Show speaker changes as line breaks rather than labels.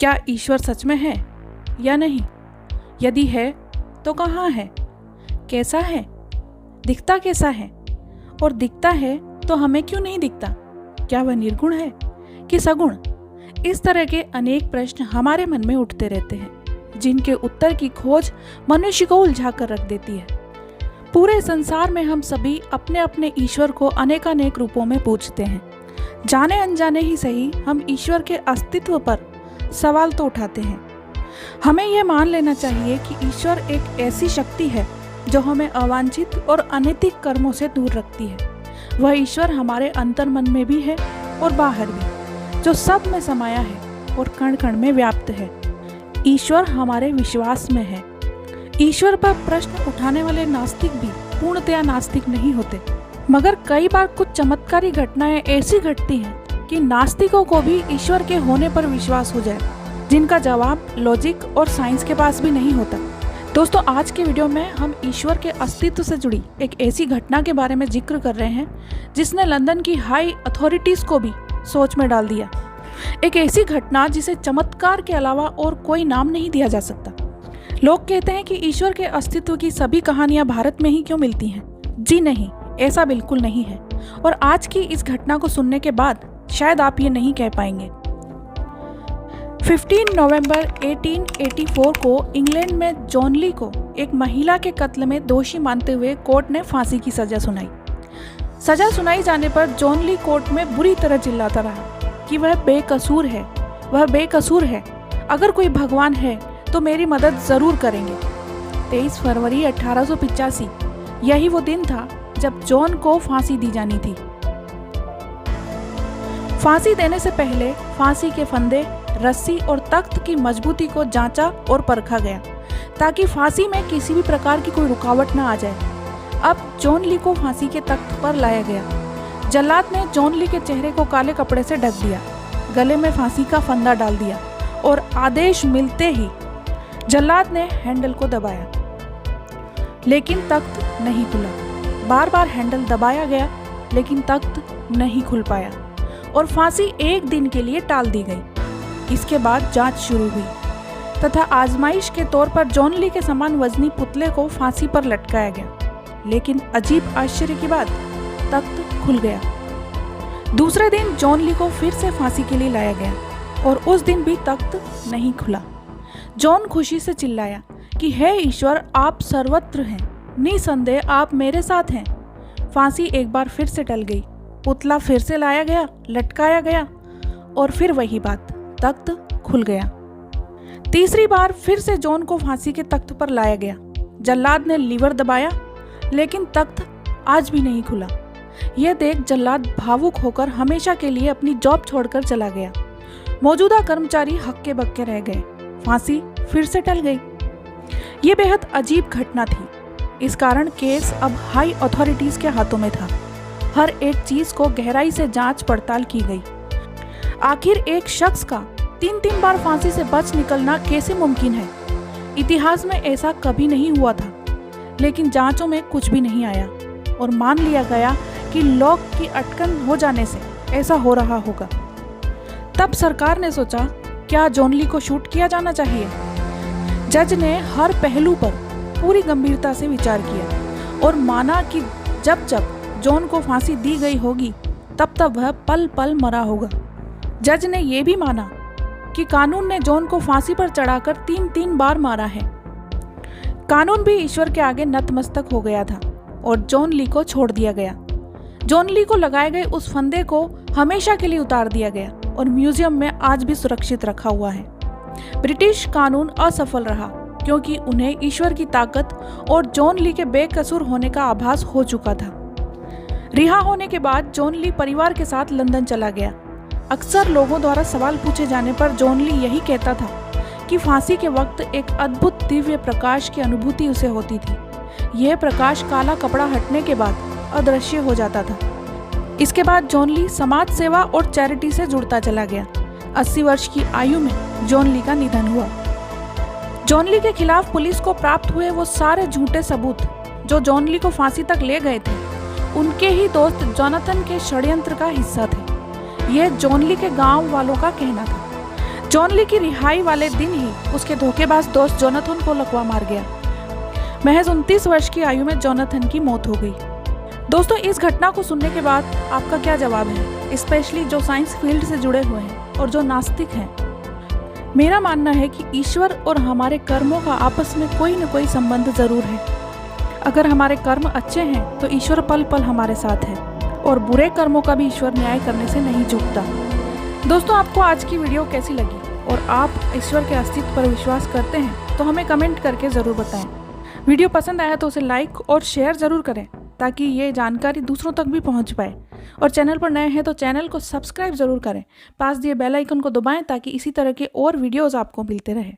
क्या ईश्वर सच में है या नहीं? यदि है तो कहाँ है, कैसा है, दिखता कैसा है, और दिखता है तो हमें क्यों नहीं दिखता? क्या वह निर्गुण है कि सगुण? इस तरह के अनेक प्रश्न हमारे मन में उठते रहते हैं, जिनके उत्तर की खोज मनुष्य को उलझा कर रख देती है। पूरे संसार में हम सभी अपने अपने ईश्वर को अनेकानेक रूपों में पूछते हैं। जाने अनजाने ही सही, हम ईश्वर के अस्तित्व पर सवाल तो उठाते हैं। हमें यह मान लेना चाहिए कि ईश्वर एक ऐसी शक्ति है जो हमें अवांछित और अनैतिक कर्मों से दूर रखती है। वह ईश्वर हमारे अंतर्मन में भी है और बाहर भी, जो सब में समाया है और कण कण में व्याप्त है। ईश्वर हमारे विश्वास में है। ईश्वर पर प्रश्न उठाने वाले नास्तिक भी पूर्णतया नास्तिक नहीं होते, मगर कई बार कुछ चमत्कारी घटनाएं ऐसी घटती हैं कि नास्तिकों को भी ईश्वर के होने पर विश्वास हो जाए, जिनका जवाब लॉजिक और साइंस के पास भी नहीं होता। दोस्तों, आज के वीडियो में हम ईश्वर के अस्तित्व से जुड़ी एक ऐसी घटना के बारे में जिक्र कर रहे हैं जिसने लंदन की हाई अथॉरिटीज को भी सोच में डाल दिया। एक ऐसी घटना जिसे चमत्कार के अलावा और कोई नाम नहीं दिया जा सकता। लोग कहते हैं कि ईश्वर के अस्तित्व की सभी कहानियां भारत में ही क्यों मिलती हैं? जी नहीं, ऐसा बिल्कुल नहीं है। और आज की इस घटना को सुनने के बाद शायद आप ये नहीं कह पाएंगे। 15 नवंबर 1884 को इंग्लैंड में जॉन ली को एक महिला के कत्ल में दोषी मानते हुए कोर्ट ने फांसी की सजा सुनाई। सजा सुनाई जाने पर जॉन ली कोर्ट में बुरी तरह चिल्लाता रहा कि वह बेकसूर है, वह बेकसूर है। अगर कोई भगवान है तो मेरी मदद जरूर करेंगे। 23 फरवरी 1885 यही वो दिन था जब जॉन को फांसी दी जानी थी। फांसी देने से पहले फांसी के फंदे, रस्सी और तख्त की मजबूती को जांचा और परखा गया ताकि फांसी में किसी भी प्रकार की कोई रुकावट न आ जाए। अब जॉन ली को फांसी के तख्त पर लाया गया। जल्लाद ने जॉन ली के चेहरे को काले कपड़े से ढक दिया, गले में फांसी का फंदा डाल दिया और आदेश मिलते ही जल्लाद ने हैंडल को दबाया, लेकिन तख्त नहीं खुला। बार बार हैंडल दबाया गया लेकिन तख्त नहीं खुल पाया और फांसी एक दिन के लिए टाल दी गई। इसके बाद जांच शुरू हुई तथा आजमाइश के तौर पर जॉन ली के समान वजनी पुतले को फांसी पर लटकाया गया। लेकिन अजीब आश्चर्य की बात, तख्त खुल गया। दूसरे दिन जॉन ली को फिर से फांसी के लिए लाया गया और उस दिन भी तख्त नहीं खुला। जॉन खुशी से चिल्लाया कि हे ईश्वर, आप सर्वत्र हैं, निसंदेह आप मेरे साथ हैं। फांसी एक बार फिर से टल गई, पुतला फिर से लाया गया, लटकाया गया और फिर वही बात, तख्त खुल गया। तीसरी बार फिर से जॉन को फांसी के तख्त पर लाया गया। जल्लाद ने लीवर दबाया लेकिन तख्त आज भी नहीं खुला। यह देख जल्लाद भावुक होकर हमेशा के लिए अपनी जॉब छोड़कर चला गया। मौजूदा कर्मचारी हक्के बक्के रह गए। फांसी फिर से टल गई। ये बेहद अजीब घटना थी। इस कारण केस अब हाई अथॉरिटीज के हाथों में था। हर एक चीज को गहराई से जांच पड़ताल की गई। आखिर एक शख्स का 3 बार फांसी से बच निकलना कैसे मुमकिन है? इतिहास में ऐसा कभी नहीं हुआ था। लेकिन जांचों में कुछ भी नहीं आया और मान लिया गया कि लॉक की अटकन हो जाने से ऐसा हो रहा होगा। तब सरकार ने सोचा, क्या जॉन ली को शूट किया जाना चाहिए? जज ने हर पहलू पर पूरी गंभीरता से विचार किया और माना कि जब जब जॉन को फांसी दी गई होगी तब तब वह पल पल मरा होगा। जज ने यह भी माना कि कानून ने जॉन को फांसी पर चढ़ाकर 3 बार मारा है। कानून भी ईश्वर के आगे नतमस्तक हो गया था और जॉन ली को छोड़ दिया गया। जॉन ली को लगाए गए उस फंदे को हमेशा के लिए उतार दिया गया और म्यूजियम में आज भी सुरक्षित रखा हुआ है। ब्रिटिश कानून असफल रहा क्योंकि उन्हें ईश्वर की ताकत और जॉन ली के बेकसूर होने का आभास हो चुका था। रिहा होने के बाद जॉन ली परिवार के साथ लंदन चला गया। अक्सर लोगों द्वारा सवाल पूछे जाने पर जॉन ली यही कहता था कि फांसी के वक्त एक अद्भुत दिव्य प्रकाश की अनुभूति उसे होती थी। यह प्रकाश काला कपड़ा हटने के बाद अदृश्य हो जाता था। इसके बाद जॉन ली समाज सेवा और चैरिटी से जुड़ता चला गया। 80 वर्ष की आयु में जॉन ली का निधन हुआ। जॉन ली के खिलाफ पुलिस को प्राप्त हुए वो सारे झूठे सबूत जो जॉन ली को फांसी तक ले गए थे, उनके ही दोस्त जोनाथन के षड्यंत्र का हिस्सा थे। यह जॉन ली के गांव वालों का कहना था। जॉन ली की रिहाई वाले दिन ही उसके धोखेबाज दोस्त जोनाथन को लकवा मार गया। महज 29 वर्ष की आयु में जोनाथन की मौत हो गई। दोस्तों, इस घटना को सुनने के बाद आपका क्या जवाब है, स्पेशली जो साइंस फील्ड से जुड़े हुए हैं और जो नास्तिक हैं? मेरा मानना है कि ईश्वर और हमारे कर्मों का आपस में कोई न कोई संबंध जरूर है। अगर हमारे कर्म अच्छे हैं तो ईश्वर पल पल हमारे साथ है और बुरे कर्मों का भी ईश्वर न्याय करने से नहीं चूकता। दोस्तों, आपको आज की वीडियो कैसी लगी और आप ईश्वर के अस्तित्व पर विश्वास करते हैं तो हमें कमेंट करके ज़रूर बताएं। वीडियो पसंद आया तो उसे लाइक और शेयर ज़रूर करें ताकि ये जानकारी दूसरों तक भी पहुंच पाए। और चैनल पर नए हैं तो चैनल को सब्सक्राइब ज़रूर करें। पास दिए बेल आइकन को दबाएं ताकि इसी तरह के और वीडियोज़ आपको मिलते रहे।